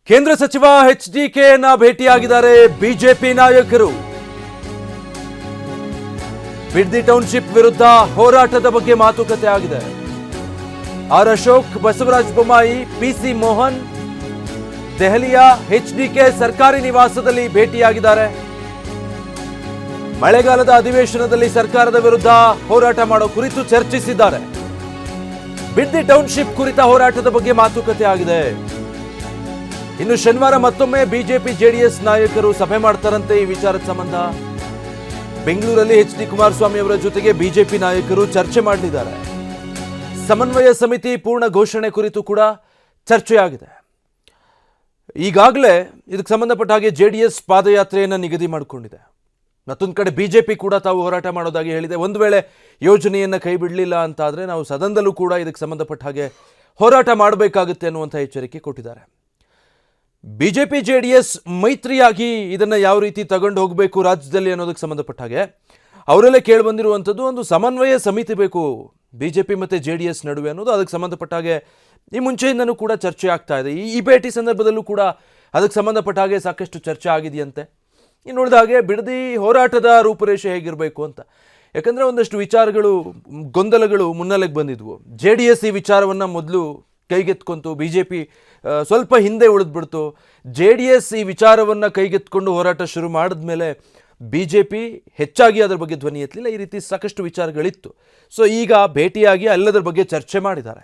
ಕೇಂದ್ರ ಸಚಿವ HDK ಭೇಟಿಯಾಗಿದ್ದಾರೆ BJP ನಾಯಕರು. ಬಿಡ್ದಿ ಟೌನ್ಶಿಪ್ ವಿರುದ್ಧ ಹೋರಾಟದ ಬಗ್ಗೆ ಮಾತುಕತೆ ಆಗಿದೆ. ಆರ್ ಅಶೋಕ್, ಬಸವರಾಜ ಬೊಮ್ಮಾಯಿ, ಪಿಸಿ ಮೋಹನ್ ದೆಹಲಿಯ ಎಚ್ಡಿಕೆ ಸರ್ಕಾರಿ ನಿವಾಸದಲ್ಲಿ ಭೇಟಿಯಾಗಿದ್ದಾರೆ. ಮಳೆಗಾಲದ ಅಧಿವೇಶನದಲ್ಲಿ ಸರ್ಕಾರದ ವಿರುದ್ಧ ಹೋರಾಟ ಮಾಡೋ ಕುರಿತು ಚರ್ಚಿಸಿದ್ದಾರೆ. ಬಿಡ್ದಿ ಟೌನ್ಶಿಪ್ ಕುರಿತ ಹೋರಾಟದ ಬಗ್ಗೆ ಮಾತುಕತೆ ಆಗಿದೆ. ಇನ್ನು ಶನಿವಾರ ಮತ್ತೊಮ್ಮೆ ಬಿಜೆಪಿ ಜೆಡಿಎಸ್ ನಾಯಕರು ಸಭೆ ಮಾಡ್ತಾರಂತೆ. ಈ ವಿಚಾರದ ಸಂಬಂಧ ಬೆಂಗಳೂರಲ್ಲಿ ಎಚ್.ಡಿ. ಕುಮಾರಸ್ವಾಮಿ ಅವರ ಜೊತೆಗೆ ಬಿಜೆಪಿ ನಾಯಕರು ಚರ್ಚೆ ಮಾಡಲಿದ್ದಾರೆ. ಸಮನ್ವಯ ಸಮಿತಿ ಪೂರ್ಣ ಘೋಷಣೆ ಕುರಿತು ಕೂಡ ಚರ್ಚೆಯಾಗಿದೆ. ಈಗಾಗಲೇ ಇದಕ್ಕೆ ಸಂಬಂಧಪಟ್ಟ ಹಾಗೆ ಜೆಡಿಎಸ್ ಪಾದಯಾತ್ರೆಯನ್ನು ನಿಗದಿ ಮಾಡಿಕೊಂಡಿದೆ. ಮತ್ತೊಂದು ಕಡೆ ಬಿಜೆಪಿ ಕೂಡ ತಾವು ಹೋರಾಟ ಮಾಡೋದಾಗಿ ಹೇಳಿದೆ. ಒಂದು ವೇಳೆ ಯೋಜನೆಯನ್ನು ಕೈ ಬಿಡಲಿಲ್ಲ ಅಂತಾದರೆ ನಾವು ಸದನದಲ್ಲೂ ಕೂಡ ಇದಕ್ಕೆ ಸಂಬಂಧಪಟ್ಟ ಹಾಗೆ ಹೋರಾಟ ಮಾಡಬೇಕಾಗುತ್ತೆ ಅನ್ನುವಂಥ ಎಚ್ಚರಿಕೆ ಕೊಟ್ಟಿದ್ದಾರೆ. ಬಿಜೆಪಿ ಜೆಡಿಎಸ್ ಮೈತ್ರಿಯಾಗಿ ಇದನ್ನು ಯಾವ ರೀತಿ ತಗೊಂಡು ಹೋಗಬೇಕು ರಾಜ್ಯದಲ್ಲಿ ಅನ್ನೋದಕ್ಕೆ ಸಂಬಂಧಪಟ್ಟ ಹಾಗೆ ಅವರಲ್ಲೇ ಕೇಳಿಬಂದಿರುವಂಥದ್ದು ಒಂದು ಸಮನ್ವಯ ಸಮಿತಿ ಬೇಕು ಬಿಜೆಪಿ ಮತ್ತು ಜೆಡಿಎಸ್ ನಡುವೆ ಅನ್ನೋದು. ಅದಕ್ಕೆ ಸಂಬಂಧಪಟ್ಟ ಹಾಗೆ ಈ ಮುಂಚೆಯಿಂದನೂ ಕೂಡ ಚರ್ಚೆ ಆಗ್ತಾ ಇದೆ. ಈ ಭೇಟಿ ಸಂದರ್ಭದಲ್ಲೂ ಕೂಡ ಅದಕ್ಕೆ ಸಂಬಂಧಪಟ್ಟ ಹಾಗೆ ಸಾಕಷ್ಟು ಚರ್ಚೆ ಆಗಿದೆಯಂತೆ. ಇನ್ನು ನೋಡಿದ ಹಾಗೆ ಬಿಡದಿ ಹೋರಾಟದ ರೂಪುರೇಷೆ ಹೇಗಿರಬೇಕು ಅಂತ, ಯಾಕಂದರೆ ಒಂದಷ್ಟು ವಿಚಾರಗಳು ಗೊಂದಲಗಳು ಮುನ್ನೆಲೆಗೆ ಬಂದಿದ್ವು. ಜೆಡಿಎಸ್ ಈ ವಿಚಾರವನ್ನು ಮೊದಲು ಕೈಗೆತ್ಕೊಂತು, ಬಿಜೆಪಿ ಸ್ವಲ್ಪ ಹಿಂದೆ ಉಳಿದ್ಬಿಡ್ತು. ಜೆಡಿಎಸ್ ಈ ವಿಚಾರವನ್ನು ಕೈಗೆತ್ಕೊಂಡು ಹೋರಾಟ ಶುರು ಮಾಡಿದ್ಮೇಲೆ ಬಿಜೆಪಿ ಹೆಚ್ಚಾಗಿ ಅದರ ಬಗ್ಗೆ ಧ್ವನಿ ಎತ್ತಲಿಲ್ಲ. ಈ ರೀತಿ ಸಾಕಷ್ಟು ವಿಚಾರಗಳಿತ್ತು. ಸೊ ಈಗ ಭೇಟಿಯಾಗಿ ಎಲ್ಲದರ ಬಗ್ಗೆ ಚರ್ಚೆ ಮಾಡಿದ್ದಾರೆ.